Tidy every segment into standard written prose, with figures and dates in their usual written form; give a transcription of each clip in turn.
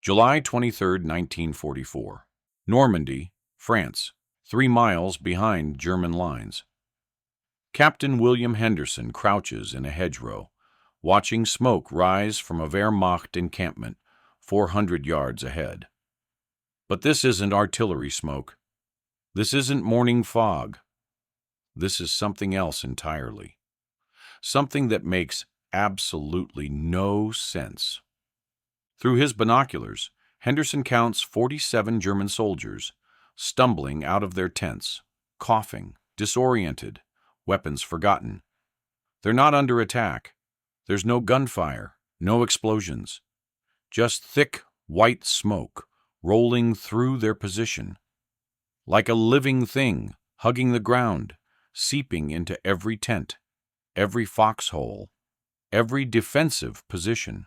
July 23, 1944. Normandy, France, 3 miles behind German lines. Captain William Henderson crouches in a hedgerow, watching smoke rise from a Wehrmacht encampment 400 yards ahead. But this isn't artillery smoke. This isn't morning fog. This is something else entirely. Something that makes absolutely no sense. Through his binoculars, Henderson counts 47 German soldiers, stumbling out of their tents, coughing, disoriented, weapons forgotten. They're not under attack. There's no gunfire, no explosions. Just thick, white smoke rolling through their position. Like a living thing, hugging the ground, seeping into every tent, every foxhole, every defensive position.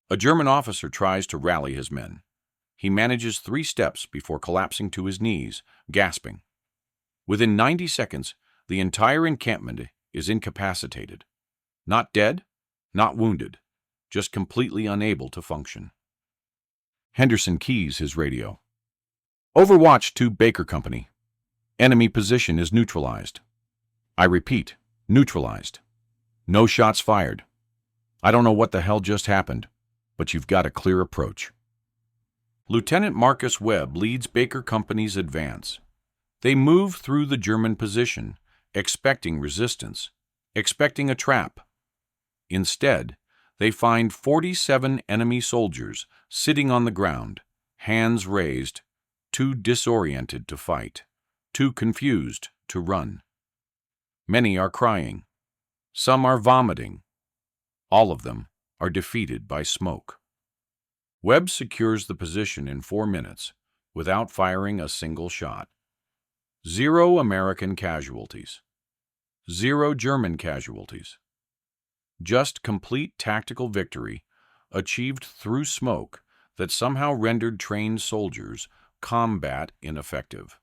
A German officer tries to rally his men. He manages 3 steps before collapsing to his knees, gasping. Within 90 seconds, the entire encampment is incapacitated. Not dead, not wounded, just completely unable to function. Henderson keys his radio. Overwatch to Baker Company. Enemy position is neutralized. I repeat, neutralized. No shots fired. I don't know what the hell just happened, but you've got a clear approach. Lieutenant Marcus Webb leads Baker Company's advance. They move through the German position, expecting resistance, expecting a trap. Instead, they find 47 enemy soldiers sitting on the ground, hands raised, too disoriented to fight, too confused to run. Many are crying. Some are vomiting. All of them are defeated by smoke. Webb secures the position in 4 minutes without firing a single shot. 0 American casualties. 0 German casualties. Just complete tactical victory achieved through smoke that somehow rendered trained soldiers combat ineffective.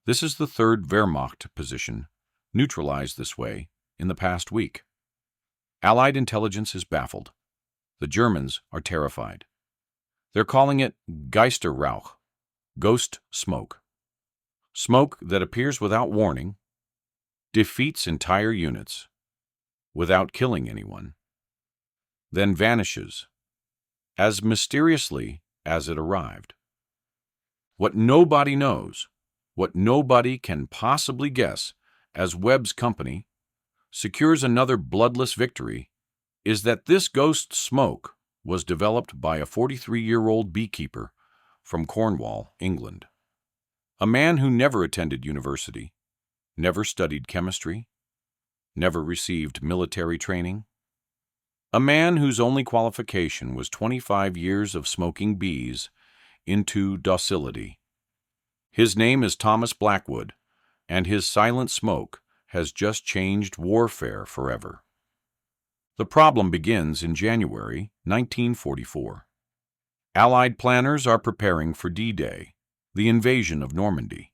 This is the 3rd Wehrmacht position neutralized this way in the past week. Allied intelligence is baffled. The Germans are terrified. They're calling it Geisterrauch, ghost smoke. Smoke that appears without warning, defeats entire units, without killing anyone, then vanishes, as mysteriously as it arrived. What nobody knows, what nobody can possibly guess as Webb's company secures another bloodless victory, is that this ghost smoke was developed by a 43-year-old beekeeper from Cornwall, England. A man who never attended university, never studied chemistry, never received military training. A man whose only qualification was 25 years of smoking bees into docility. His name is Thomas Blackwood, and his silent smoke has just changed warfare forever. The problem begins in January 1944. Allied planners are preparing for D-Day, the invasion of Normandy.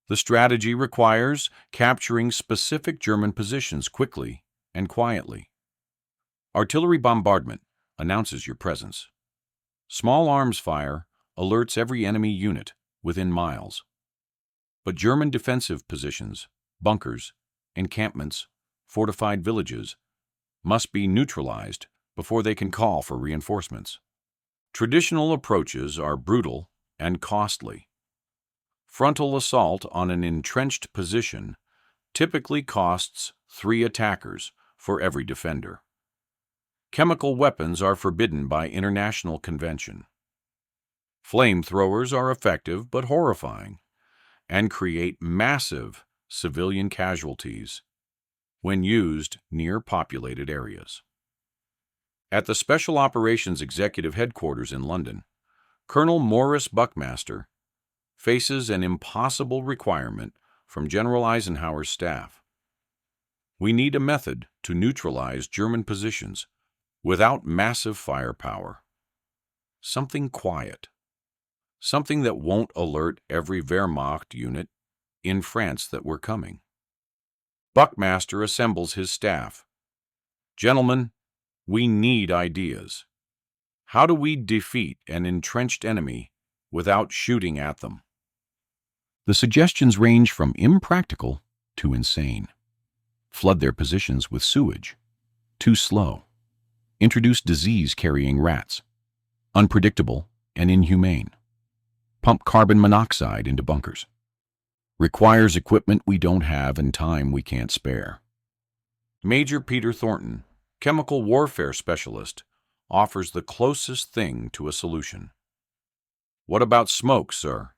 The strategy requires capturing specific German positions quickly and quietly. Artillery bombardment announces your presence. Small arms fire alerts every enemy unit within miles. But German defensive positions, bunkers, encampments, fortified villages must be neutralized before they can call for reinforcements. Traditional approaches are brutal and costly. Frontal assault on an entrenched position typically costs 3 attackers for every defender. Chemical weapons are forbidden by international convention. Flamethrowers are effective but horrifying and create massive civilian casualties when used near populated areas. At the Special Operations Executive Headquarters in London, Colonel Morris Buckmaster faces an impossible requirement from General Eisenhower's staff. We need a method to neutralize German positions without massive firepower. Something quiet. Something that won't alert every Wehrmacht unit in France that we're coming. Buckmaster assembles his staff. Gentlemen, we need ideas. How do we defeat an entrenched enemy without shooting at them? The suggestions range from impractical to insane. Flood their positions with sewage. Too slow. Introduce disease-carrying rats. Unpredictable and inhumane. Pump carbon monoxide into bunkers. Requires equipment we don't have and time we can't spare. Major Peter Thornton, chemical warfare specialist, offers the closest thing to a solution. What about smoke, sir?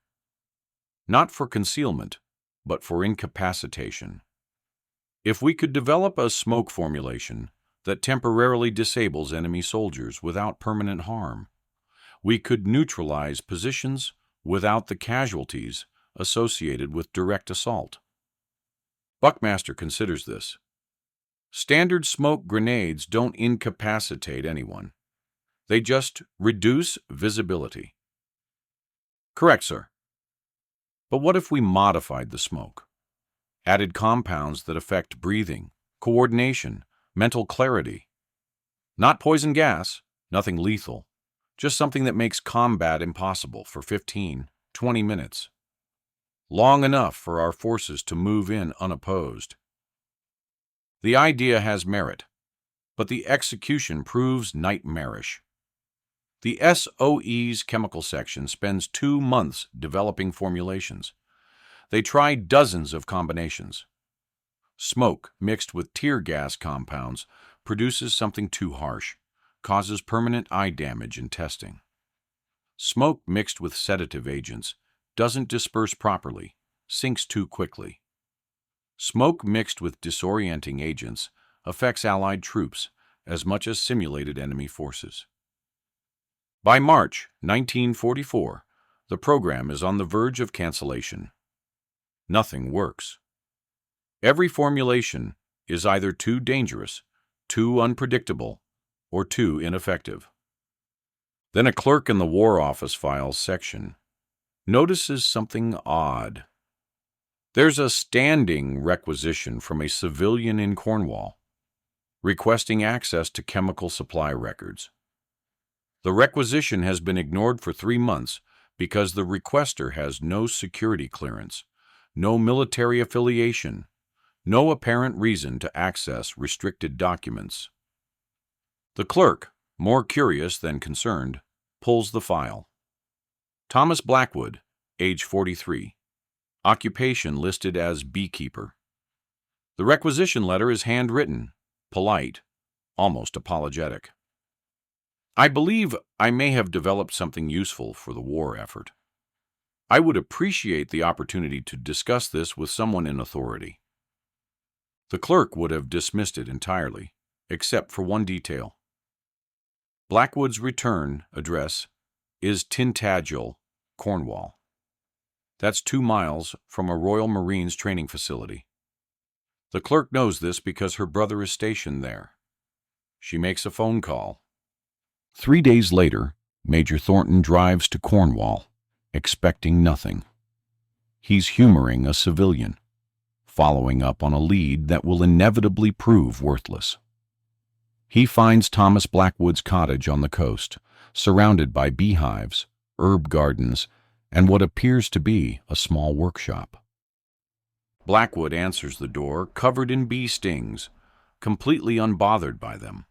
Not for concealment, but for incapacitation. If we could develop a smoke formulation that temporarily disables enemy soldiers without permanent harm, we could neutralize positions without the casualties associated with direct assault. Buckmaster considers this. Standard smoke grenades don't incapacitate anyone. They just reduce visibility. Correct, sir. But what if we modified the smoke? Added compounds that affect breathing, coordination, mental clarity. Not poison gas, nothing lethal, just something that makes combat impossible for 15, 20 minutes. Long enough for our forces to move in unopposed. The idea has merit, but the execution proves nightmarish. The SOE's chemical section spends 2 months developing formulations. They try dozens of combinations. Smoke mixed with tear gas compounds produces something too harsh, causes permanent eye damage in testing. Smoke mixed with sedative agents doesn't disperse properly, sinks too quickly. Smoke mixed with disorienting agents affects Allied troops as much as simulated enemy forces. By March 1944, the program is on the verge of cancellation. Nothing works. Every formulation is either too dangerous, too unpredictable, or too ineffective. Then a clerk in the War Office Files section notices something odd. There's a standing requisition from a civilian in Cornwall, requesting access to chemical supply records. The requisition has been ignored for 3 months because the requester has no security clearance, no military affiliation, no apparent reason to access restricted documents. The clerk, more curious than concerned, pulls the file. Thomas Blackwood, age 43. Occupation listed as beekeeper. The requisition letter is handwritten, polite, almost apologetic. I believe I may have developed something useful for the war effort. I would appreciate the opportunity to discuss this with someone in authority. The clerk would have dismissed it entirely, except for one detail. Blackwood's return address is Tintagel, Cornwall. That's 2 miles from a Royal Marines training facility. The clerk knows this because her brother is stationed there. She makes a phone call. 3 days later, Major Thornton drives to Cornwall, expecting nothing. He's humoring a civilian, following up on a lead that will inevitably prove worthless. He finds Thomas Blackwood's cottage on the coast, surrounded by beehives, herb gardens, and what appears to be a small workshop. Blackwood answers the door, covered in bee stings, completely unbothered by them.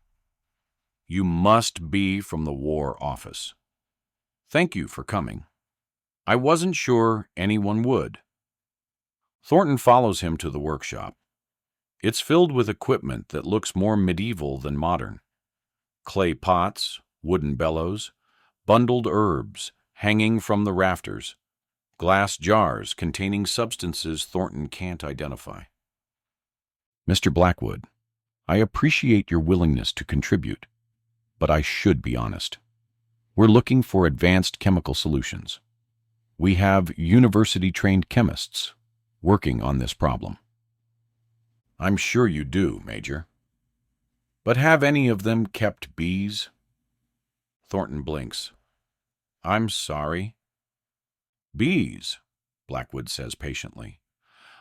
You must be from the War Office. Thank you for coming. I wasn't sure anyone would. Thornton follows him to the workshop. It's filled with equipment that looks more medieval than modern. Clay pots, wooden bellows, bundled herbs hanging from the rafters, glass jars containing substances Thornton can't identify. Mr. Blackwood, I appreciate your willingness to contribute, but I should be honest. We're looking for advanced chemical solutions. We have university-trained chemists working on this problem. I'm sure you do, Major. But have any of them kept bees? Thornton blinks. I'm sorry. Bees, Blackwood says patiently.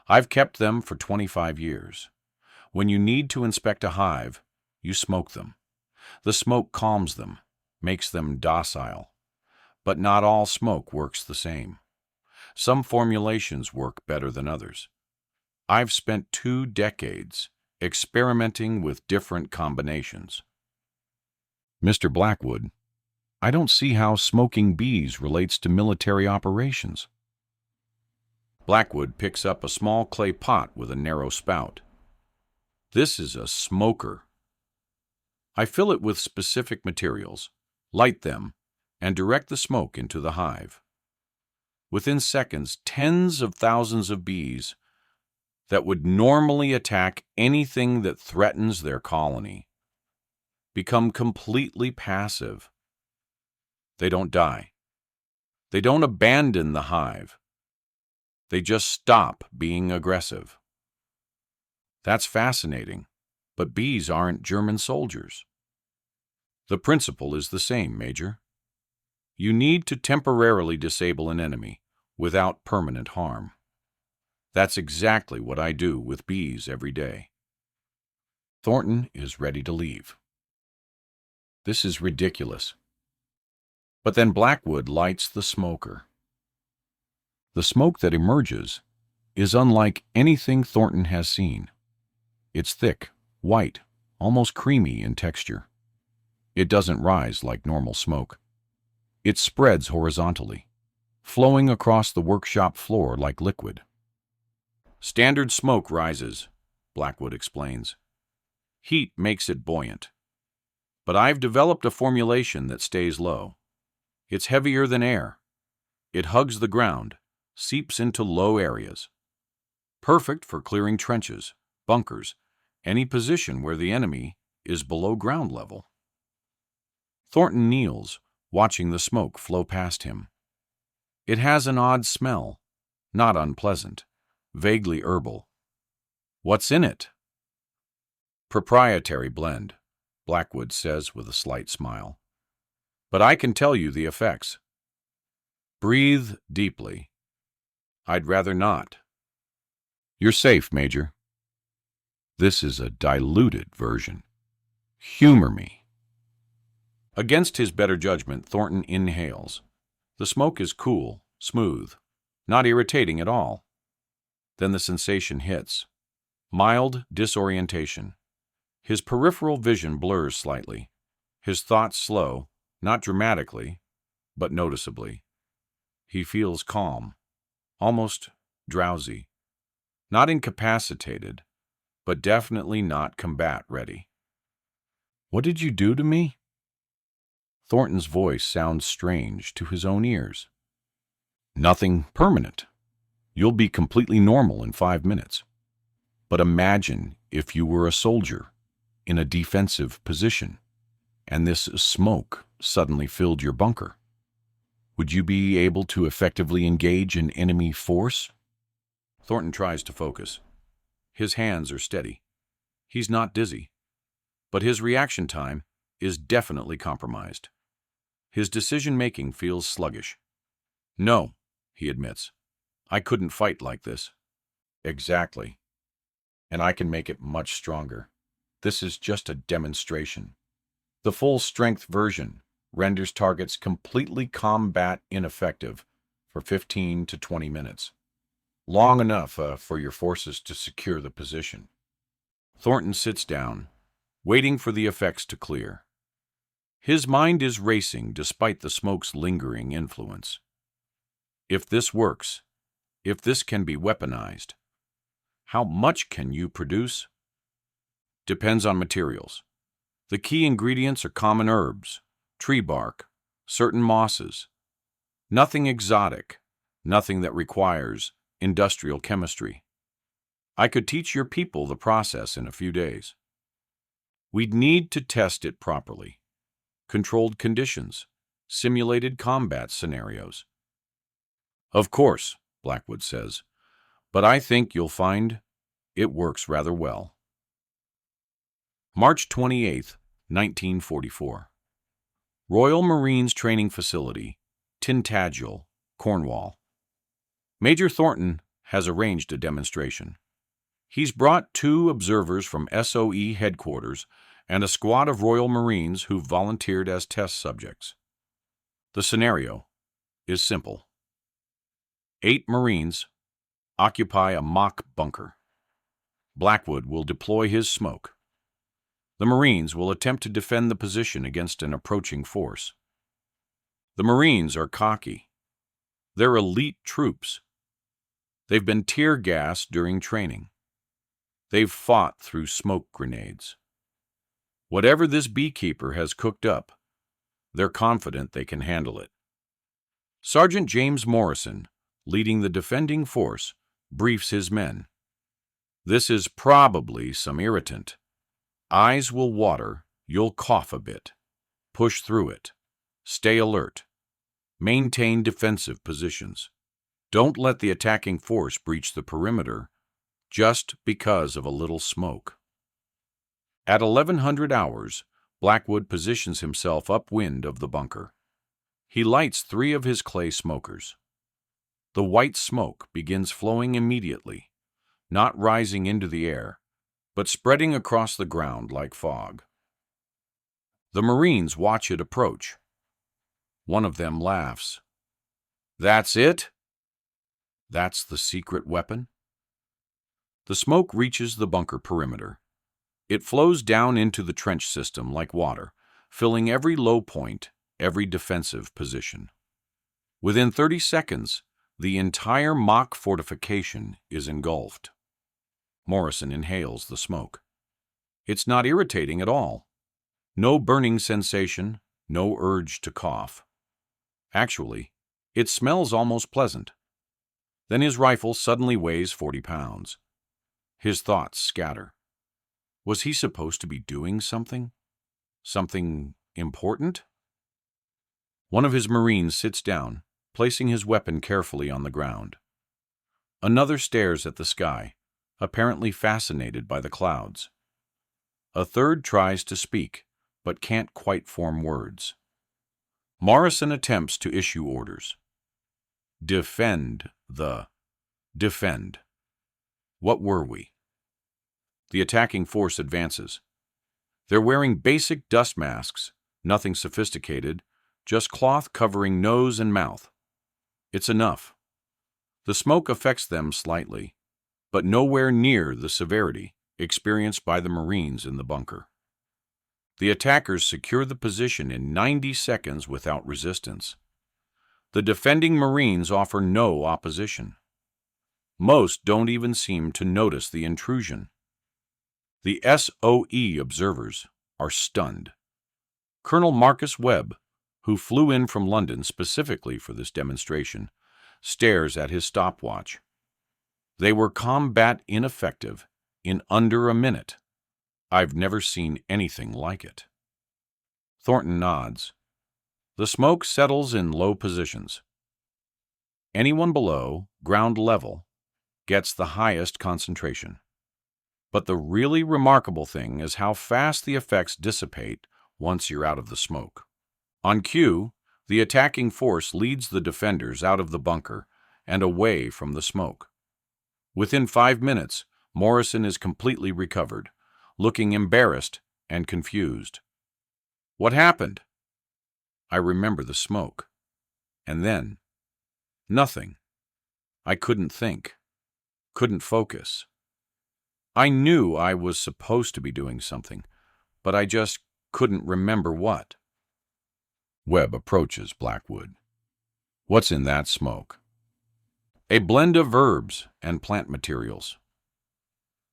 I've kept them for 25 years. When you need to inspect a hive, you smoke them. The smoke calms them, makes them docile. But not all smoke works the same. Some formulations work better than others. I've spent 2 decades experimenting with different combinations. Mr. Blackwood, I don't see how smoking bees relates to military operations. Blackwood picks up a small clay pot with a narrow spout. This is a smoker. I fill it with specific materials, light them, and direct the smoke into the hive. Within seconds, tens of thousands of bees that would normally attack anything that threatens their colony become completely passive. They don't die. They don't abandon the hive. They just stop being aggressive. That's fascinating, but bees aren't German soldiers. The principle is the same, Major. You need to temporarily disable an enemy without permanent harm. That's exactly what I do with bees every day. Thornton is ready to leave. This is ridiculous. But then Blackwood lights the smoker. The smoke that emerges is unlike anything Thornton has seen. It's thick, white, almost creamy in texture. It doesn't rise like normal smoke. It spreads horizontally, flowing across the workshop floor like liquid. Standard smoke rises, Blackwood explains. Heat makes it buoyant. But I've developed a formulation that stays low. It's heavier than air. It hugs the ground, seeps into low areas. Perfect for clearing trenches, bunkers, any position where the enemy is below ground level. Thornton kneels, watching the smoke flow past him. It has an odd smell, not unpleasant, vaguely herbal. What's in it? Proprietary blend, Blackwood says with a slight smile. But I can tell you the effects. Breathe deeply. I'd rather not. You're safe, Major. This is a diluted version. Humor me. Against his better judgment, Thornton inhales. The smoke is cool, smooth, not irritating at all. Then the sensation hits. Mild disorientation. His peripheral vision blurs slightly. His thoughts slow, not dramatically, but noticeably. He feels calm, almost drowsy. Not incapacitated, but definitely not combat-ready. What did you do to me? Thornton's voice sounds strange to his own ears. Nothing permanent. You'll be completely normal in 5 minutes. But imagine if you were a soldier in a defensive position, and this smoke suddenly filled your bunker. Would you be able to effectively engage an enemy force? Thornton tries to focus. His hands are steady. He's not dizzy. But his reaction time is definitely compromised. His decision-making feels sluggish. No, he admits. I couldn't fight like this. Exactly. And I can make it much stronger. This is just a demonstration. The full-strength version renders targets completely combat ineffective for 15 to 20 minutes. Long enough for your forces to secure the position. Thornton sits down, waiting for the effects to clear. His mind is racing despite the smoke's lingering influence. If this works, if this can be weaponized, how much can you produce? Depends on materials. The key ingredients are common herbs, tree bark, certain mosses. Nothing exotic, nothing that requires industrial chemistry. I could teach your people the process in a few days. We'd need to test it properly. Controlled conditions, simulated combat scenarios. Of course, Blackwood says, but I think you'll find it works rather well. March 28, 1944. Royal Marines Training Facility, Tintagel, Cornwall. Major Thornton has arranged a demonstration. He's brought 2 observers from SOE headquarters and a squad of Royal Marines who volunteered as test subjects. The scenario is simple. 8 Marines occupy a mock bunker. Blackwood will deploy his smoke. The Marines will attempt to defend the position against an approaching force. The Marines are cocky. They're elite troops. They've been tear-gassed during training. They've fought through smoke grenades. Whatever this beekeeper has cooked up, they're confident they can handle it. Sergeant James Morrison, leading the defending force, briefs his men. This is probably some irritant. Eyes will water, you'll cough a bit. Push through it. Stay alert. Maintain defensive positions. Don't let the attacking force breach the perimeter just because of a little smoke. At 1100 hours, Blackwood positions himself upwind of the bunker. He lights 3 of his clay smokers. The white smoke begins flowing immediately, not rising into the air, but spreading across the ground like fog. The Marines watch it approach. One of them laughs. That's it? That's the secret weapon? The smoke reaches the bunker perimeter. It flows down into the trench system like water, filling every low point, every defensive position. Within 30 seconds, the entire mock fortification is engulfed. Morrison inhales the smoke. It's not irritating at all. No burning sensation, no urge to cough. Actually, it smells almost pleasant. Then his rifle suddenly weighs 40 pounds. His thoughts scatter. Was he supposed to be doing something? Something important? One of his Marines sits down, placing his weapon carefully on the ground. Another stares at the sky, apparently fascinated by the clouds. A third tries to speak, but can't quite form words. Morrison attempts to issue orders. Defend. What were we? The attacking force advances. They're wearing basic dust masks, nothing sophisticated, just cloth covering nose and mouth. It's enough. The smoke affects them slightly, but nowhere near the severity experienced by the Marines in the bunker. The attackers secure the position in 90 seconds without resistance. The defending Marines offer no opposition. Most don't even seem to notice the intrusion. The SOE observers are stunned. Colonel Marcus Webb, who flew in from London specifically for this demonstration, stares at his stopwatch. They were combat ineffective in under a minute. I've never seen anything like it. Thornton nods. The smoke settles in low positions. Anyone below, ground level, gets the highest concentration. But the really remarkable thing is how fast the effects dissipate once you're out of the smoke. On cue, the attacking force leads the defenders out of the bunker and away from the smoke. Within 5 minutes, Morrison is completely recovered, looking embarrassed and confused. What happened? I remember the smoke. And then, nothing. I couldn't think, couldn't focus. I knew I was supposed to be doing something, but I just couldn't remember what. Webb approaches Blackwood. What's in that smoke? A blend of herbs and plant materials.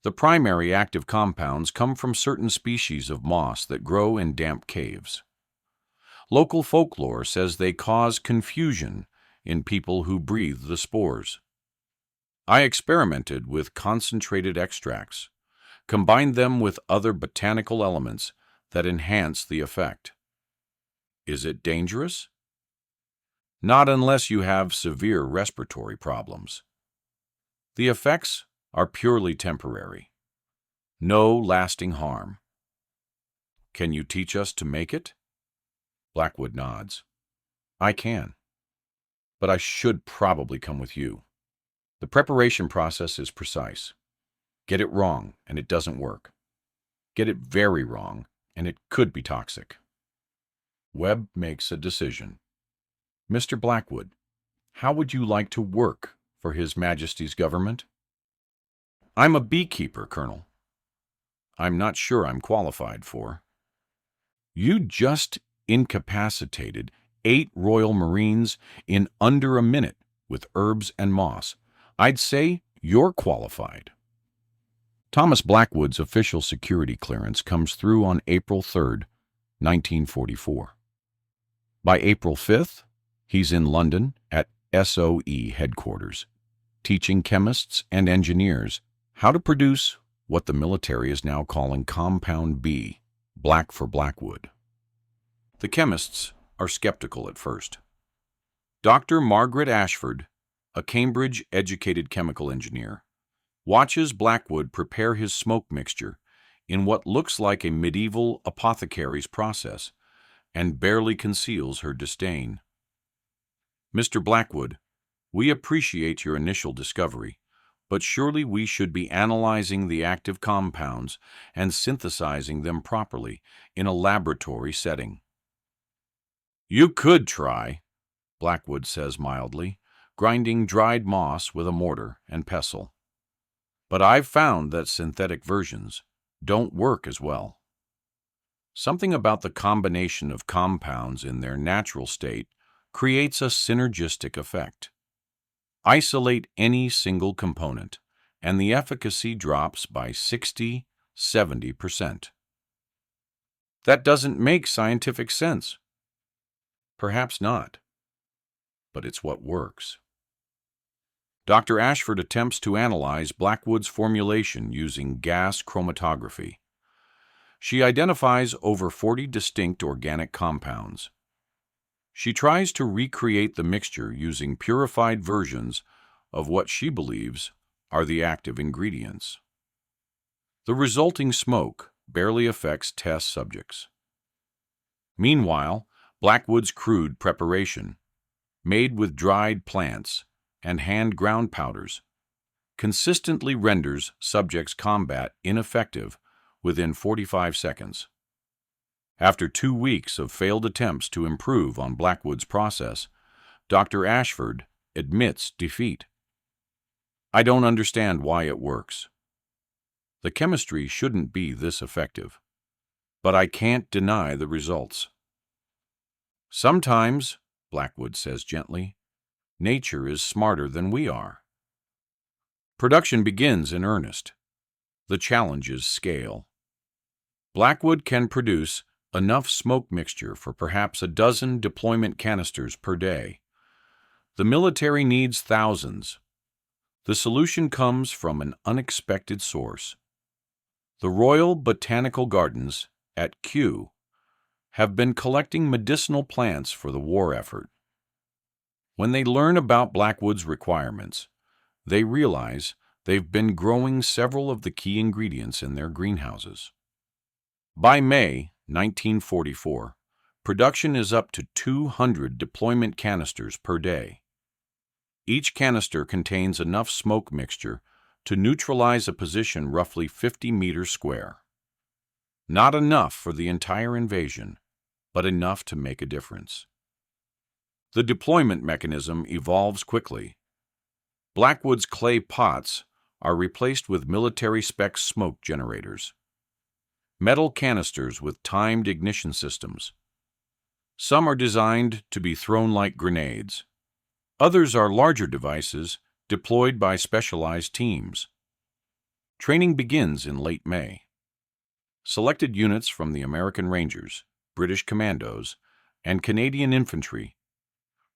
The primary active compounds come from certain species of moss that grow in damp caves. Local folklore says they cause confusion in people who breathe the spores. I experimented with concentrated extracts, combined them with other botanical elements that enhance the effect. Is it dangerous? Not unless you have severe respiratory problems. The effects are purely temporary. No lasting harm. Can you teach us to make it? Blackwood nods. I can. But I should probably come with you. The preparation process is precise. Get it wrong, and it doesn't work. Get it very wrong, and it could be toxic. Webb makes a decision. Mr. Blackwood, how would you like to work for His Majesty's government? I'm a beekeeper, Colonel. I'm not sure I'm qualified for. You just incapacitated 8 Royal Marines in under a minute with herbs and moss. I'd say you're qualified. Thomas Blackwood's official security clearance comes through on April 3rd, 1944. By April 5th, he's in London at SOE headquarters, teaching chemists and engineers how to produce what the military is now calling Compound B, black for Blackwood. The chemists are skeptical at first. Dr. Margaret Ashford, a Cambridge-educated chemical engineer, watches Blackwood prepare his smoke mixture in what looks like a medieval apothecary's process and barely conceals her disdain. Mr. Blackwood, we appreciate your initial discovery, but surely we should be analyzing the active compounds and synthesizing them properly in a laboratory setting. You could try, Blackwood says mildly, grinding dried moss with a mortar and pestle. But I've found that synthetic versions don't work as well. Something about the combination of compounds in their natural state creates a synergistic effect. Isolate any single component, and the efficacy drops by 60–70%. That doesn't make scientific sense. Perhaps not, but it's what works. Dr. Ashford attempts to analyze Blackwood's formulation using gas chromatography. She identifies over 40 distinct organic compounds. She tries to recreate the mixture using purified versions of what she believes are the active ingredients. The resulting smoke barely affects test subjects. Meanwhile, Blackwood's crude preparation, made with dried plants and hand-ground powders, consistently renders subjects' combat ineffective within 45 seconds. After 2 weeks of failed attempts to improve on Blackwood's process, Dr. Ashford admits defeat. I don't understand why it works. The chemistry shouldn't be this effective, but I can't deny the results. Sometimes, Blackwood says gently, nature is smarter than we are. Production begins in earnest. The challenges scale. Blackwood can produce enough smoke mixture for perhaps a dozen deployment canisters per day. The military needs thousands. The solution comes from an unexpected source. The Royal Botanical Gardens at Kew have been collecting medicinal plants for the war effort. When they learn about Blackwood's requirements, they realize they've been growing several of the key ingredients in their greenhouses. By May 1944, production is up to 200 deployment canisters per day. Each canister contains enough smoke mixture to neutralize a position roughly 50 meters square. Not enough for the entire invasion, but enough to make a difference. The deployment mechanism evolves quickly. Blackwood's clay pots are replaced with military-spec smoke generators. Metal canisters with timed ignition systems. Some are designed to be thrown like grenades. Others are larger devices deployed by specialized teams. Training begins in late May. Selected units from the American Rangers, British Commandos, and Canadian Infantry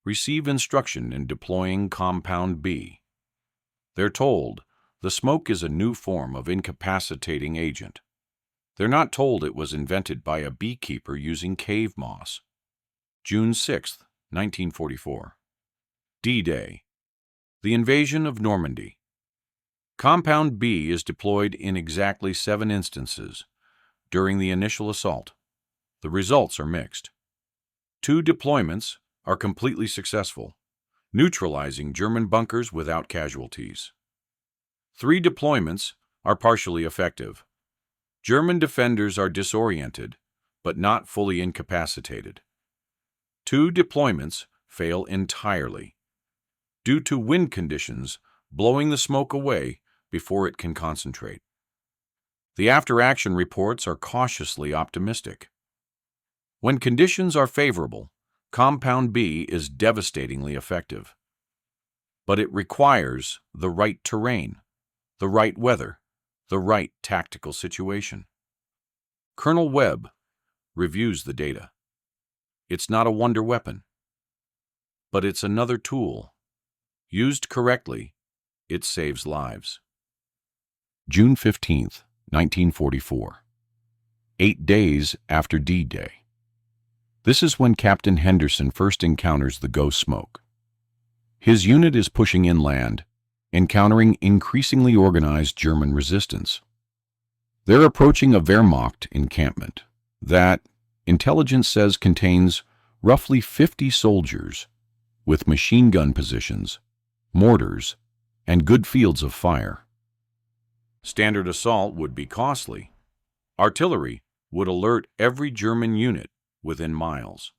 receive instruction in deploying Compound B. They're told the smoke is a new form of incapacitating agent. They're not told it was invented by a beekeeper using cave moss. June 6, 1944. D-Day. The invasion of Normandy. Compound B is deployed in exactly 7 instances during the initial assault. The results are mixed. 2 deployments are completely successful, neutralizing German bunkers without casualties. 3 deployments are partially effective. German defenders are disoriented but not fully incapacitated. 2 deployments fail entirely, due to wind conditions blowing the smoke away before it can concentrate. The after-action reports are cautiously optimistic. When conditions are favorable, Compound B is devastatingly effective. But it requires the right terrain, the right weather, the right tactical situation. Colonel Webb reviews the data. It's not a wonder weapon, but it's another tool. Used correctly, it saves lives. June 15th, 1944. 8 days after D-Day. This is when Captain Henderson first encounters the ghost smoke. His unit is pushing inland, encountering increasingly organized German resistance. They're approaching a Wehrmacht encampment that, intelligence says, contains roughly 50 soldiers with machine gun positions, mortars, and good fields of fire. Standard assault would be costly. Artillery would alert every German unit within miles.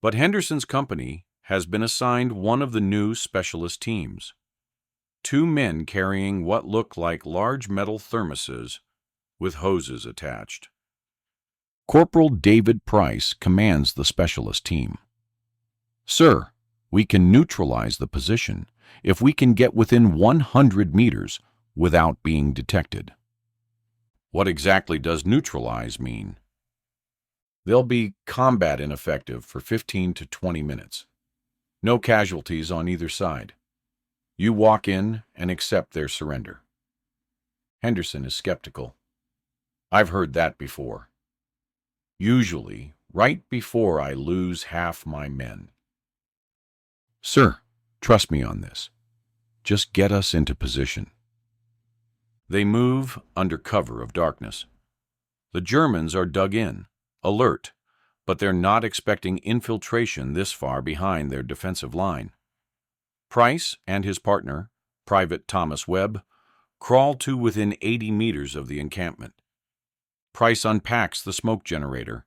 But Henderson's company has been assigned one of the new specialist teams. 2 men carrying what look like large metal thermoses with hoses attached. Corporal David Price commands the specialist team. "Sir, we can neutralize the position if we can get within 100 meters without being detected." What exactly does neutralize mean? They'll be combat ineffective for 15 to 20 minutes. No casualties on either side. You walk in and accept their surrender. Henderson is skeptical. I've heard that before. Usually, right before I lose half my men. "Sir, trust me on this. Just get us into position." They move under cover of darkness. The Germans are dug in, alert, but they're not expecting infiltration this far behind their defensive line. Price and his partner, Private Thomas Webb, crawl to within 80 meters of the encampment. Price unpacks the smoke generator.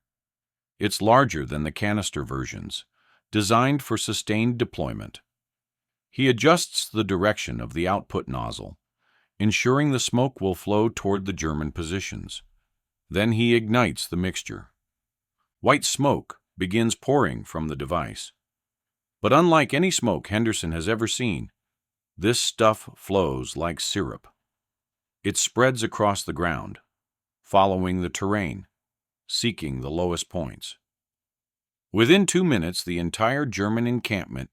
It's larger than the canister versions, designed for sustained deployment. He adjusts the direction of the output nozzle, ensuring the smoke will flow toward the German positions. Then he ignites the mixture. White smoke begins pouring from the device. But unlike any smoke Henderson has ever seen, this stuff flows like syrup. It spreads across the ground, following the terrain, seeking the lowest points. Within 2 minutes, the entire German encampment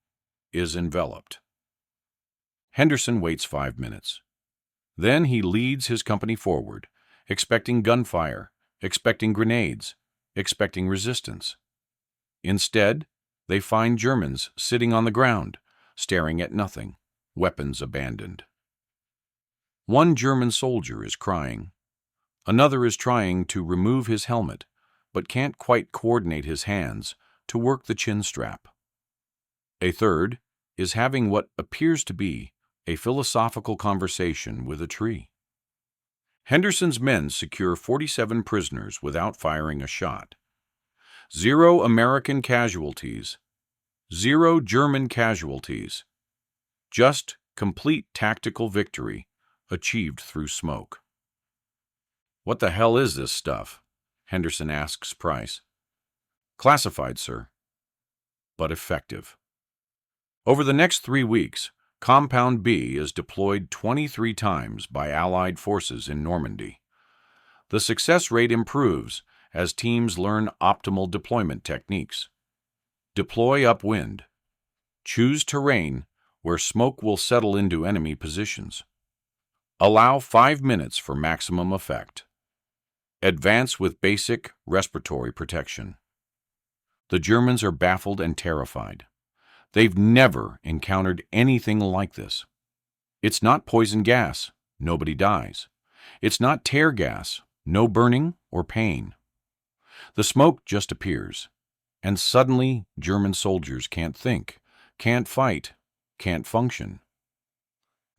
is enveloped. Henderson waits 5 minutes. Then he leads his company forward, expecting gunfire, expecting grenades, expecting resistance. Instead, they find Germans sitting on the ground, staring at nothing, weapons abandoned. One German soldier is crying. Another is trying to remove his helmet, but can't quite coordinate his hands to work the chin strap. A third is having what appears to be a philosophical conversation with a tree. Henderson's men secure 47 prisoners without firing a shot. 0 American casualties, 0 German casualties. Just complete tactical victory achieved through smoke. "What the hell is this stuff?" Henderson asks Price. "Classified, sir, but effective." Over the next 3 weeks, Compound B is deployed 23 times by Allied forces in Normandy. The success rate improves as teams learn optimal deployment techniques. Deploy upwind. Choose terrain where smoke will settle into enemy positions. Allow 5 minutes for maximum effect. Advance with basic respiratory protection. The Germans are baffled and terrified. They've never encountered anything like this. It's not poison gas, nobody dies. It's not tear gas, no burning or pain. The smoke just appears, and suddenly German soldiers can't think, can't fight, can't function.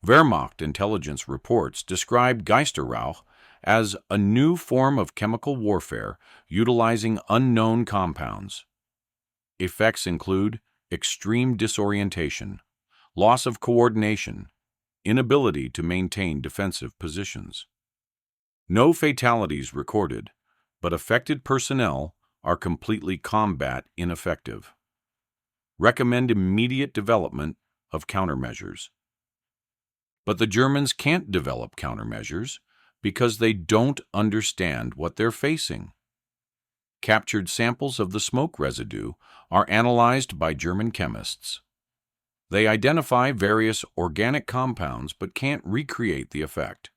Wehrmacht intelligence reports describe Geisterrauch as a new form of chemical warfare utilizing unknown compounds. Effects include extreme disorientation, loss of coordination, inability to maintain defensive positions. No fatalities recorded, but affected personnel are completely combat ineffective. Recommend immediate development of countermeasures. But the Germans can't develop countermeasures because they don't understand what they're facing. Captured samples of the smoke residue are analyzed by German chemists. They identify various organic compounds but can't recreate the effect.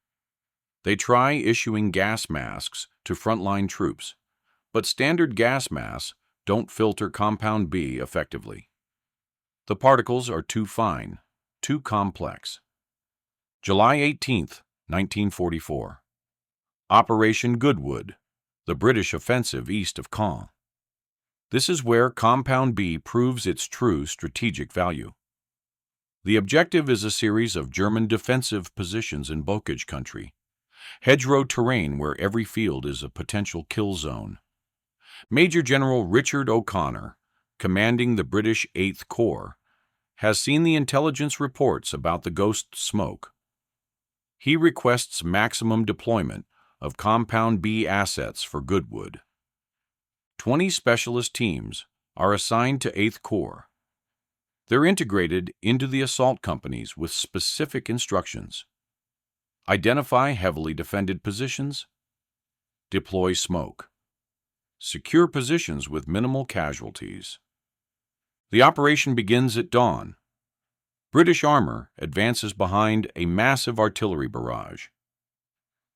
They try issuing gas masks to frontline troops, but standard gas masks don't filter compound B effectively. The particles are too fine, too complex. July 18, 1944. Operation Goodwood, the British offensive east of Caen. This is where Compound B proves its true strategic value. The objective is a series of German defensive positions in bocage country, hedgerow terrain where every field is a potential kill zone. Major General Richard O'Connor, commanding the British 8th Corps, has seen the intelligence reports about the ghost smoke. He requests maximum deployment of Compound B assets for Goodwood. 20 specialist teams are assigned to 8th Corps. They're integrated into the assault companies with specific instructions. Identify heavily defended positions. Deploy smoke. Secure positions with minimal casualties. The operation begins at dawn. British armor advances behind a massive artillery barrage.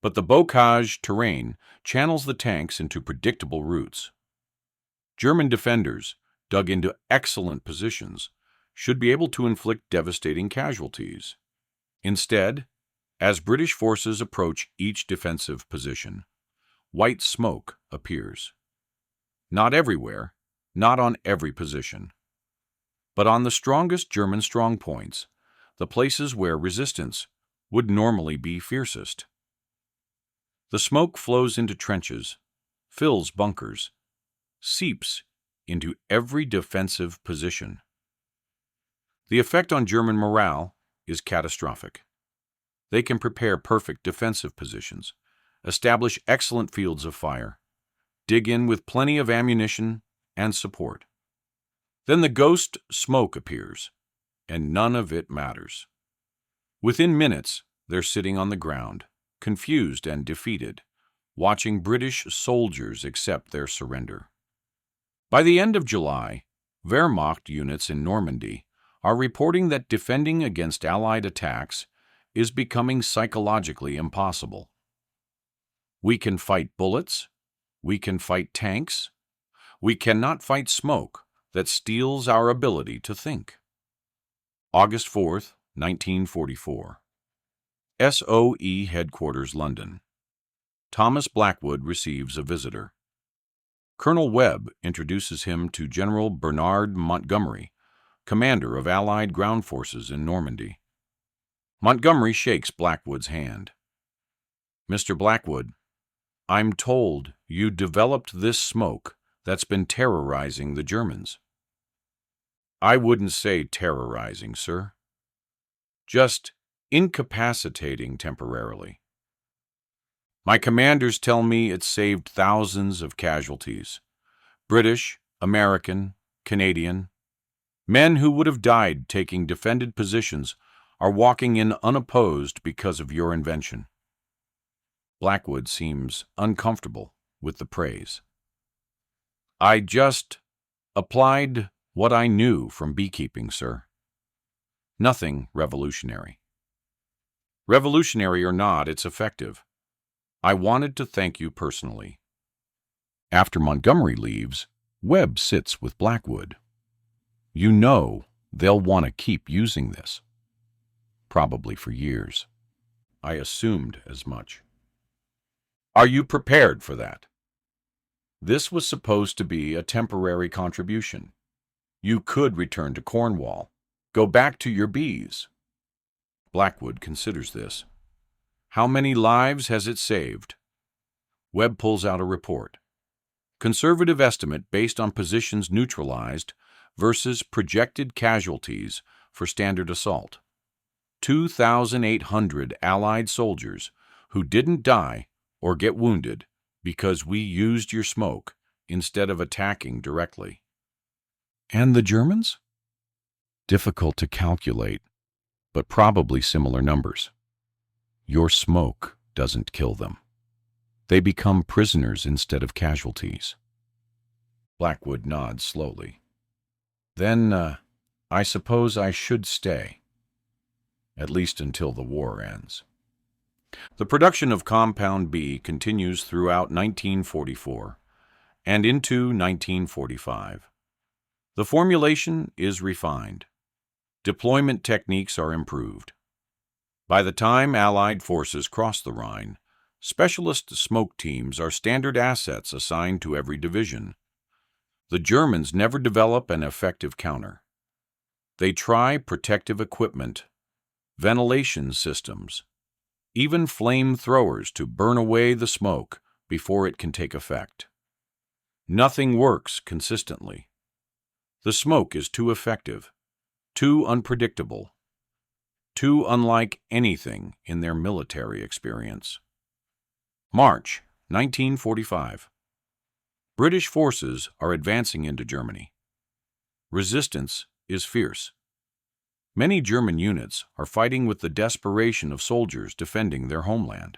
But the bocage terrain channels the tanks into predictable routes. German defenders, dug into excellent positions, should be able to inflict devastating casualties. Instead, as British forces approach each defensive position, white smoke appears. Not everywhere, not on every position, but on the strongest German strongpoints, the places where resistance would normally be fiercest. The smoke flows into trenches, fills bunkers, seeps into every defensive position. The effect on German morale is catastrophic. They can prepare perfect defensive positions, establish excellent fields of fire, dig in with plenty of ammunition and support. Then the ghost smoke appears, and none of it matters. Within minutes, they're sitting on the ground, confused and defeated, watching British soldiers accept their surrender. By the end of July, Wehrmacht units in Normandy are reporting that defending against Allied attacks is becoming psychologically impossible. We can fight bullets, we can fight tanks, we cannot fight smoke that steals our ability to think. August 4th, 1944. SOE Headquarters, London. Thomas Blackwood receives a visitor. Colonel Webb introduces him to General Bernard Montgomery, commander of Allied ground forces in Normandy. Montgomery shakes Blackwood's hand. Mr. Blackwood, I'm told you developed this smoke that's been terrorizing the Germans. I wouldn't say terrorizing, sir. Just incapacitating temporarily. My commanders tell me it saved thousands of casualties. British, American, Canadian. Men who would have died taking defended positions are walking in unopposed because of your invention. Blackwood seems uncomfortable with the praise. I just applied what I knew from beekeeping, sir. Nothing revolutionary. Revolutionary or not, it's effective. I wanted to thank you personally. After Montgomery leaves, Webb sits with Blackwood. You know they'll want to keep using this. Probably for years. I assumed as much. Are you prepared for that? This was supposed to be a temporary contribution. You could return to Cornwall, go back to your bees. Blackwood considers this. How many lives has it saved? Webb pulls out a report. Conservative estimate based on positions neutralized versus projected casualties for standard assault. 2,800 Allied soldiers who didn't die or get wounded because we used your smoke instead of attacking directly. And the Germans? Difficult to calculate, but probably similar numbers. Your smoke doesn't kill them. They become prisoners instead of casualties. Blackwood nods slowly. Then, I suppose I should stay. At least until the war ends. The production of Compound B continues throughout 1944 and into 1945. The formulation is refined. Deployment techniques are improved. By the time Allied forces cross the Rhine, specialist smoke teams are standard assets assigned to every division. The Germans never develop an effective counter. They try protective equipment, ventilation systems, even flamethrowers to burn away the smoke before it can take effect. Nothing works consistently. The smoke is too effective, too unpredictable, too unlike anything in their military experience. March 1945. British forces are advancing into Germany. Resistance is fierce. Many German units are fighting with the desperation of soldiers defending their homeland.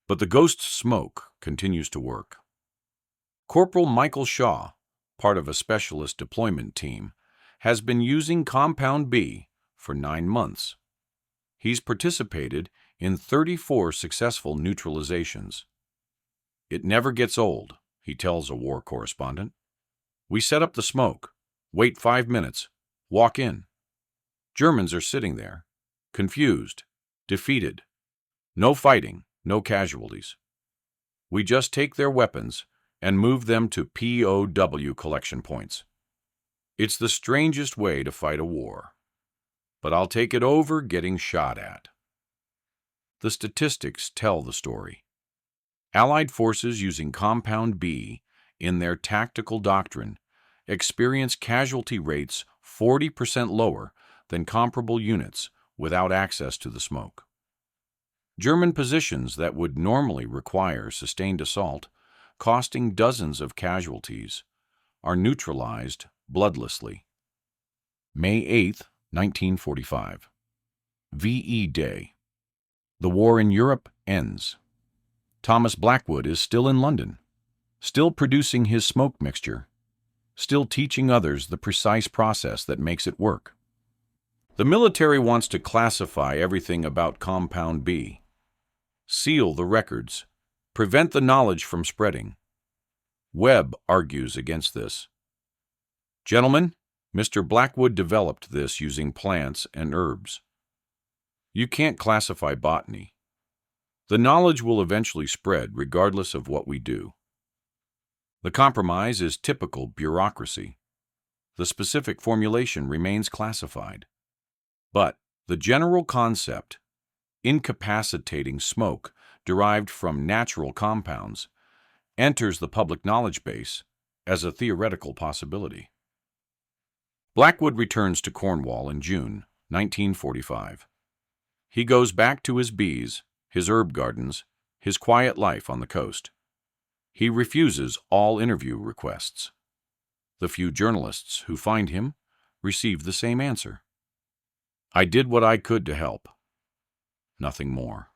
But the ghost smoke continues to work. Corporal Michael Shaw, part of a specialist deployment team, has been using Compound B for 9 months. He's participated in 34 successful neutralizations. It never gets old, he tells a war correspondent. We set up the smoke, wait 5 minutes, walk in. Germans are sitting there, confused, defeated. No fighting, no casualties. We just take their weapons and move them to POW collection points. It's the strangest way to fight a war, but I'll take it over getting shot at. The statistics tell the story. Allied forces using Compound B in their tactical doctrine experience casualty rates 40% lower than comparable units without access to the smoke. German positions that would normally require sustained assault, costing dozens of casualties, are neutralized bloodlessly. May 8, 1945. VE Day. The war in Europe ends. Thomas Blackwood is still in London, still producing his smoke mixture, still teaching others the precise process that makes it work. The military wants to classify everything about Compound B, seal the records, prevent the knowledge from spreading. Webb argues against this. Gentlemen, Mr. Blackwood developed this using plants and herbs. You can't classify botany. The knowledge will eventually spread regardless of what we do. The compromise is typical bureaucracy. The specific formulation remains classified. But the general concept, incapacitating smoke derived from natural compounds, enters the public knowledge base as a theoretical possibility. Blackwood returns to Cornwall in June 1945. He goes back to his bees, his herb gardens, his quiet life on the coast. He refuses all interview requests. The few journalists who find him receive the same answer. I did what I could to help. Nothing more.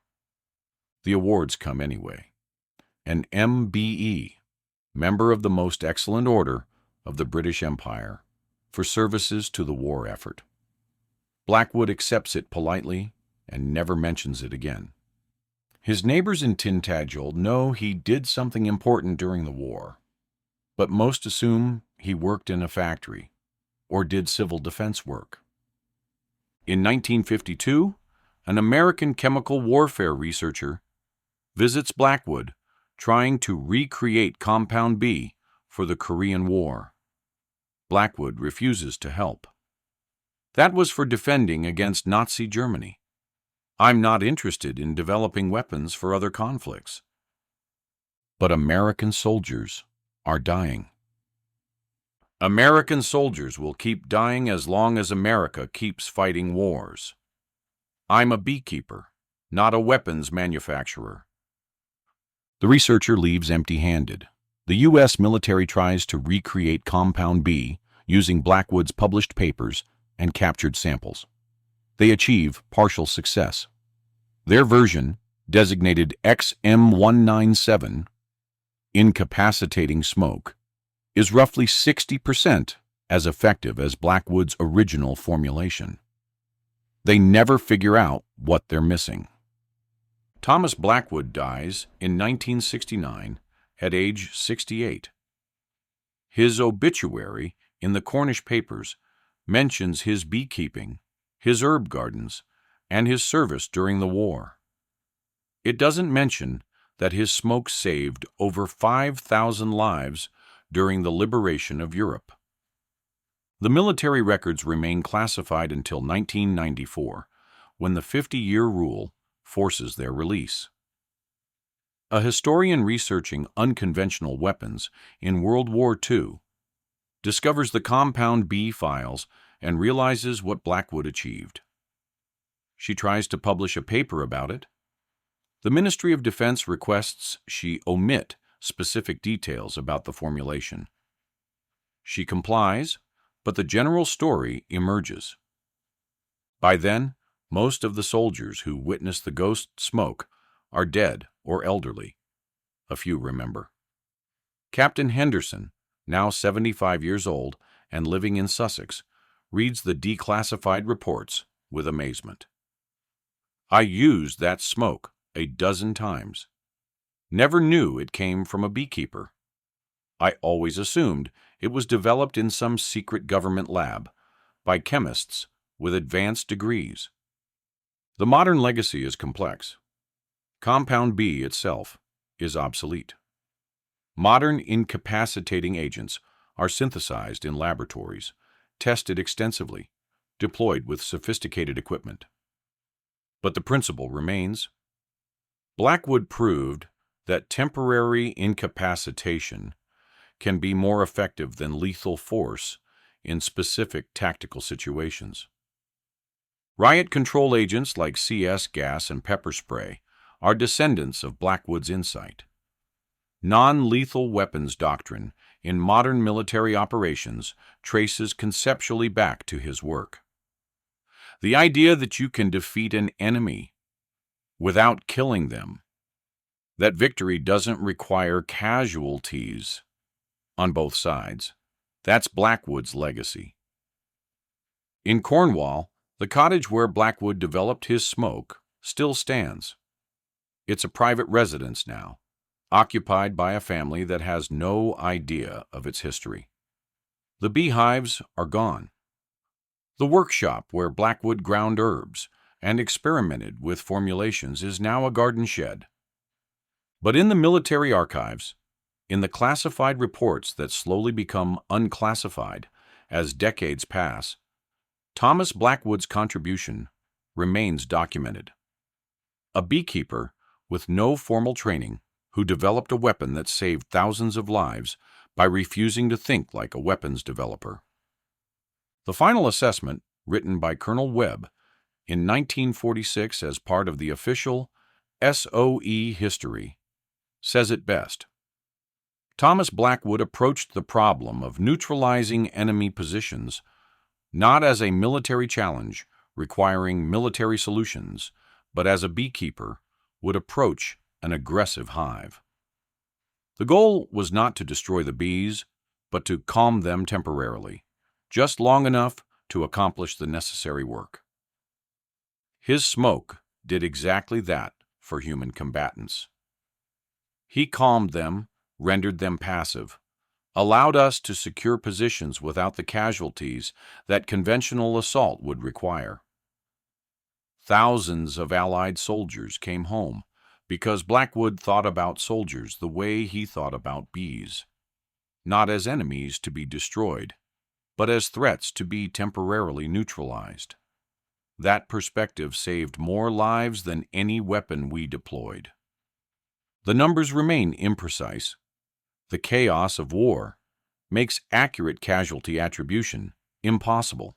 The awards come anyway. An MBE, Member of the Most Excellent Order of the British Empire, for services to the war effort. Blackwood accepts it politely and never mentions it again. His neighbors in Tintagel know he did something important during the war, but most assume he worked in a factory or did civil defense work. In 1952, an American chemical warfare researcher visits Blackwood trying to recreate Compound B for the Korean War. Blackwood refuses to help. That was for defending against Nazi Germany. I'm not interested in developing weapons for other conflicts. But American soldiers are dying. American soldiers will keep dying as long as America keeps fighting wars. I'm a beekeeper, not a weapons manufacturer. The researcher leaves empty-handed. The U.S. military tries to recreate compound B using Blackwood's published papers and captured samples. They achieve partial success. Their version, designated XM197, incapacitating smoke, is roughly 60% as effective as Blackwood's original formulation. They never figure out what they're missing. Thomas Blackwood dies in 1969 at age 68. His obituary in the Cornish papers mentions his beekeeping, his herb gardens, and his service during the war. It doesn't mention that his smoke saved over 5,000 lives during the liberation of Europe. The military records remain classified until 1994, when the 50-year rule forces their release. A historian researching unconventional weapons in World War II discovers the compound B files and realizes what Blackwood achieved. She tries to publish a paper about it. The Ministry of Defense requests she omit specific details about the formulation. She complies, but the general story emerges. By then, most of the soldiers who witnessed the ghost smoke are dead or elderly. A few remember. Captain Henderson, now 75 years old and living in Sussex, reads the declassified reports with amazement. I used that smoke a dozen times. Never knew it came from a beekeeper. I always assumed it was developed in some secret government lab by chemists with advanced degrees. The modern legacy is complex. Compound B itself is obsolete. Modern incapacitating agents are synthesized in laboratories, tested extensively, deployed with sophisticated equipment. But the principle remains. Blackwood proved that temporary incapacitation can be more effective than lethal force in specific tactical situations. Riot control agents like CS gas and pepper spray are descendants of Blackwood's insight. Non-lethal weapons doctrine in modern military operations traces conceptually back to his work. The idea that you can defeat an enemy without killing them, that victory doesn't require casualties on both sides, that's Blackwood's legacy. In Cornwall, the cottage where Blackwood developed his smoke still stands. It's a private residence now, occupied by a family that has no idea of its history. The beehives are gone. The workshop where Blackwood ground herbs and experimented with formulations is now a garden shed. But in the military archives, in the classified reports that slowly become unclassified as decades pass, Thomas Blackwood's contribution remains documented. A beekeeper with no formal training who developed a weapon that saved thousands of lives by refusing to think like a weapons developer. The final assessment, written by Colonel Webb in 1946 as part of the official SOE history, says it best. Thomas Blackwood approached the problem of neutralizing enemy positions not as a military challenge requiring military solutions, but as a beekeeper would approach an aggressive hive. The goal was not to destroy the bees, but to calm them temporarily, just long enough to accomplish the necessary work. His smoke did exactly that for human combatants. He calmed them, rendered them passive, allowed us to secure positions without the casualties that conventional assault would require. Thousands of Allied soldiers came home because Blackwood thought about soldiers the way he thought about bees, not as enemies to be destroyed, but as threats to be temporarily neutralized. That perspective saved more lives than any weapon we deployed. The numbers remain imprecise. The chaos of war makes accurate casualty attribution impossible.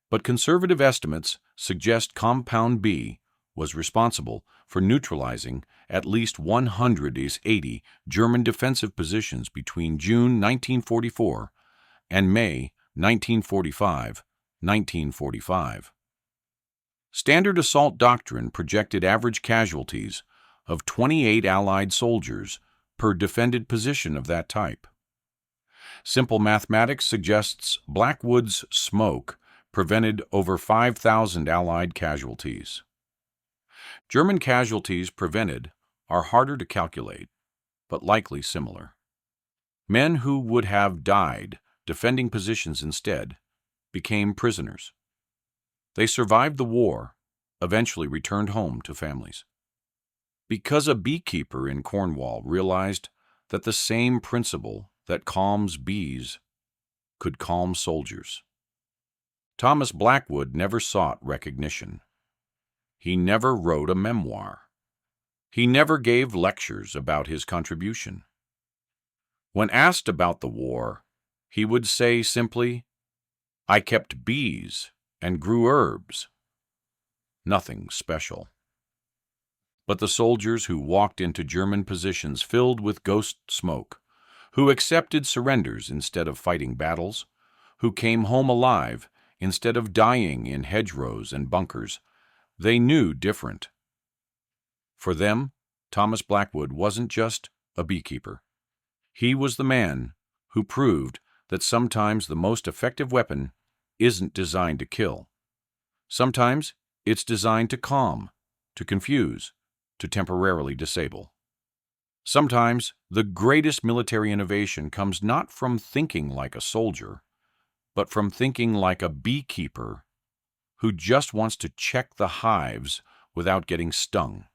But conservative estimates suggest Compound B was responsible for neutralizing at least 180 German defensive positions between June 1944 and May 1945. Standard assault doctrine projected average casualties of 28 Allied soldiers per defended position of that type. Simple mathematics suggests Blackwood's smoke prevented over 5,000 Allied casualties. German casualties prevented are harder to calculate, but likely similar. Men who would have died defending positions instead became prisoners. They survived the war, eventually returned home to families. Because a beekeeper in Cornwall realized that the same principle that calms bees could calm soldiers. Thomas Blackwood never sought recognition. He never wrote a memoir. He never gave lectures about his contribution. When asked about the war, he would say simply, "I kept bees and grew herbs." Nothing special. But the soldiers who walked into German positions filled with ghost smoke, who accepted surrenders instead of fighting battles, who came home alive instead of dying in hedgerows and bunkers, they knew different. For them, Thomas Blackwood wasn't just a beekeeper. He was the man who proved that sometimes the most effective weapon isn't designed to kill. Sometimes it's designed to calm, to confuse, to temporarily disable. Sometimes the greatest military innovation comes not from thinking like a soldier, but from thinking like a beekeeper who just wants to check the hives without getting stung.